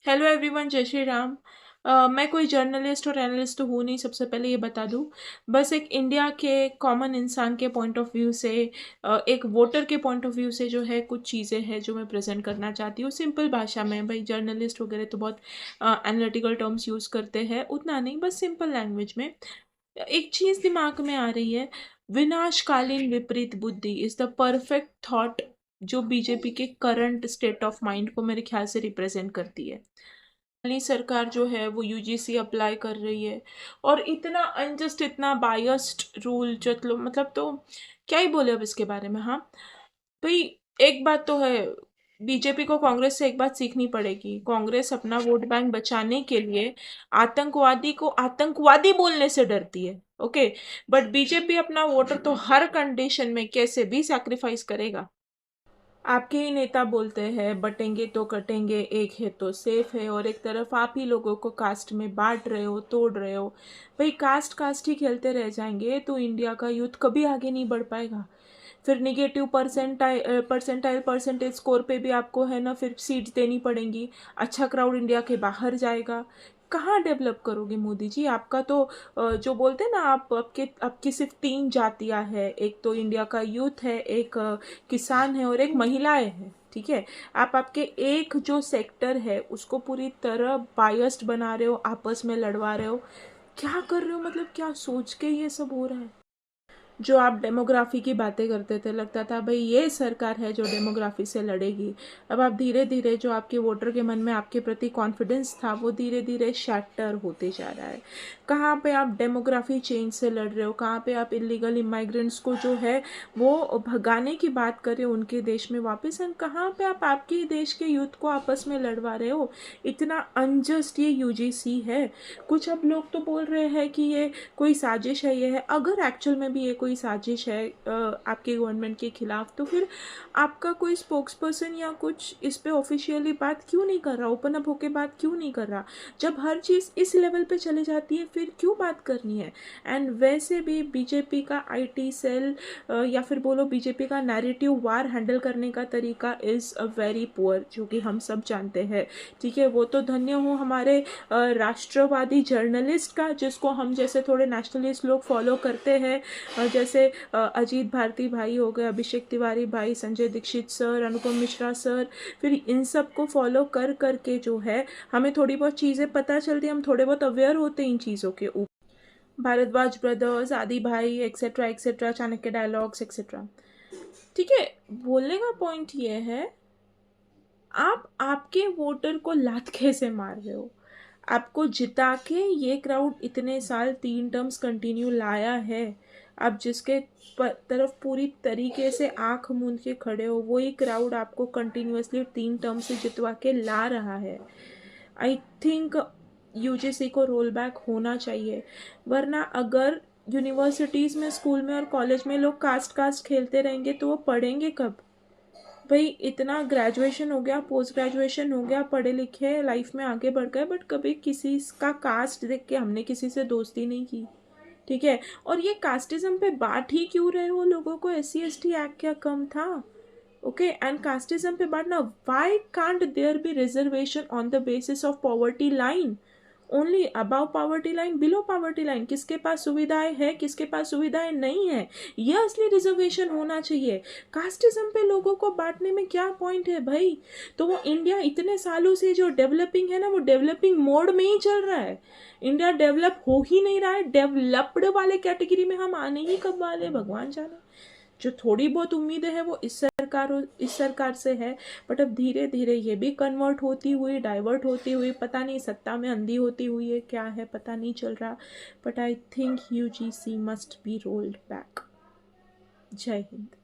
Hello everyone, जय श्री राम। मैं कोई जर्नलिस्ट और एनालिस्ट तो हूँ नहीं, सबसे पहले ये बता दूँ। बस एक इंडिया के कॉमन इंसान के पॉइंट ऑफ व्यू से, एक वोटर के पॉइंट ऑफ व्यू से जो है कुछ चीज़ें हैं जो मैं प्रेजेंट करना चाहती हूँ सिंपल भाषा में। भाई जर्नलिस्ट वगैरह तो बहुत एनालिटिकल टर्म्स यूज़ करते हैं, उतना नहीं, बस सिंपल लैंग्वेज में। एक चीज़ दिमाग में आ रही है, विनाशकालीन विपरीत बुद्धि इज़ द परफेक्ट थॉट जो बीजेपी के करंट स्टेट ऑफ माइंड को मेरे ख्याल से रिप्रेजेंट करती है। हाली सरकार जो है वो यूजीसी अप्लाई कर रही है और इतना अनजस्ट, इतना बायस्ड रूल, मतलब तो क्या ही बोले अब इसके बारे में। हाँ भाई, एक बात तो है, बीजेपी को कांग्रेस से एक बात सीखनी पड़ेगी। कांग्रेस अपना वोट बैंक बचाने के लिए आतंकवादी को आतंकवादी बोलने से डरती है, ओके। बट बीजेपी अपना वोटर तो हर कंडीशन में कैसे भी सैक्रिफाइस करेगा। आपके ही नेता बोलते हैं बटेंगे तो कटेंगे, एक है तो सेफ है, और एक तरफ आप ही लोगों को कास्ट में बांट रहे हो, तोड़ रहे हो। भाई कास्ट कास्ट ही खेलते रह जाएंगे तो इंडिया का यूथ कभी आगे नहीं बढ़ पाएगा। फिर निगेटिव परसेंटेज स्कोर पे भी आपको है ना फिर सीट्स देनी पड़ेंगी। अच्छा क्राउड इंडिया के बाहर जाएगा। कहाँ डेवलप करोगे मोदी जी? आपका तो जो बोलते हैं ना, आपकी सिर्फ तीन जातियां हैं, एक तो इंडिया का यूथ है, एक किसान है और एक महिलाएं हैं, ठीक है। आप आपके एक जो सेक्टर है उसको पूरी तरह बायस्ड बना रहे हो, आपस में लड़वा रहे हो। क्या कर रहे हो? मतलब क्या सोच के ये सब हो रहा है? जो आप डेमोग्राफी की बातें करते थे, लगता था भाई ये सरकार है जो डेमोग्राफी से लड़ेगी। अब आप धीरे धीरे जो आपके वोटर के मन में आपके प्रति कॉन्फिडेंस था वो धीरे धीरे शैटर होते जा रहा है। कहाँ पे आप डेमोग्राफी चेंज से लड़ रहे हो, कहाँ पे आप इलीगल इमाइग्रेंट्स को जो है वो भगाने की बात कर रहे हो उनके देश में वापस, एंड कहाँ पे आप आपके देश के यूथ को आपस में लड़वा रहे हो। इतना अनजस्ट ये यूजीसी है। कुछ अब लोग तो बोल रहे हैं कि ये कोई साजिश है, ये है। अगर एक्चुअल में भी ये कोई साजिश है आपके गवर्नमेंट के खिलाफ, तो फिर आपका कोई स्पोक्स पर्सन या कुछ इस पे ऑफिशियली बात क्यों नहीं कर रहा, ओपन अप होके बात क्यों नहीं कर रहा? जब हर चीज़ इस लेवल पे चले जाती है फिर क्यों बात करनी है? एंड वैसे भी बीजेपी का आईटी सेल या फिर बोलो बीजेपी का नैरेटिव वार हैंडल करने का तरीका इज़ अ वेरी पुअर, जो कि हम सब जानते हैं, ठीक है। वो तो धन्य हो हमारे राष्ट्रवादी जर्नलिस्ट का, जिसको हम जैसे थोड़े नेशनलिस्ट लोग फॉलो करते हैं, जैसे अजीत भारती भाई हो गए, अभिषेक तिवारी भाई, संजय दीक्षित सर, अनुपम मिश्रा सर। फिर इन सब को फॉलो कर करके जो है हमें थोड़ी बहुत चीज़ें पता चलती है, हम थोड़े बहुत अवेयर होते हैं इन चीज़ों के ऊपर। भारद्वाज ब्रदर्स, आदि भाई, etcetera etcetera, Chanakya dialogues etcetera, ठीक है। बोलने का पॉइंट ये है, आप आपके वोटर को लात कैसे मार रहे हो? आपको जिता के ये क्राउड इतने साल 3 टर्म्स कंटिन्यू लाया है, आप जिसके तरफ पूरी तरीके से आंख मूंद के खड़े हो, वही क्राउड आपको कंटिन्यूअसली 3 टर्म से जितवा के ला रहा है। आई थिंक यूजीसी को रोल बैक होना चाहिए, वरना अगर यूनिवर्सिटीज़ में, स्कूल में और कॉलेज में लोग कास्ट कास्ट खेलते रहेंगे तो वो पढ़ेंगे कब? भाई इतना ग्रेजुएशन हो गया, पोस्ट ग्रेजुएशन हो गया, पढ़े लिखे लाइफ में आगे बढ़ गए, बट कभी किसी का कास्ट देख के हमने किसी से दोस्ती नहीं की, ठीक है। और ये कास्टिज्म पे बांट ही क्यों रहे हो लोगों को? SC ST एक्ट क्या कम था? ओके, एंड कास्टिज्म पे बांटना, why can't there be reservation on the basis of poverty line? Only above poverty line, below poverty line, किसके पास सुविधाएं है, किसके पास सुविधाएं नहीं है, यह असली रिजर्वेशन होना चाहिए। कास्टिज्म पे लोगों को बांटने में क्या पॉइंट है भाई? तो वो इंडिया इतने सालों से जो डेवलपिंग है ना, वो डेवलपिंग मोड में ही चल रहा है। इंडिया डेवलप हो ही नहीं रहा है। डेवलप्ड वाले कैटेगरी में हम आने ही कब वाले, भगवान जाने। जो थोड़ी बहुत उम्मीदें हैं वो इस सरकार से है, बट अब धीरे धीरे ये भी कन्वर्ट होती हुई, डाइवर्ट होती हुई, पता नहीं सत्ता में अंधी होती हुई है, क्या है पता नहीं चल रहा। But I think UGC must be rolled back. जय हिंद।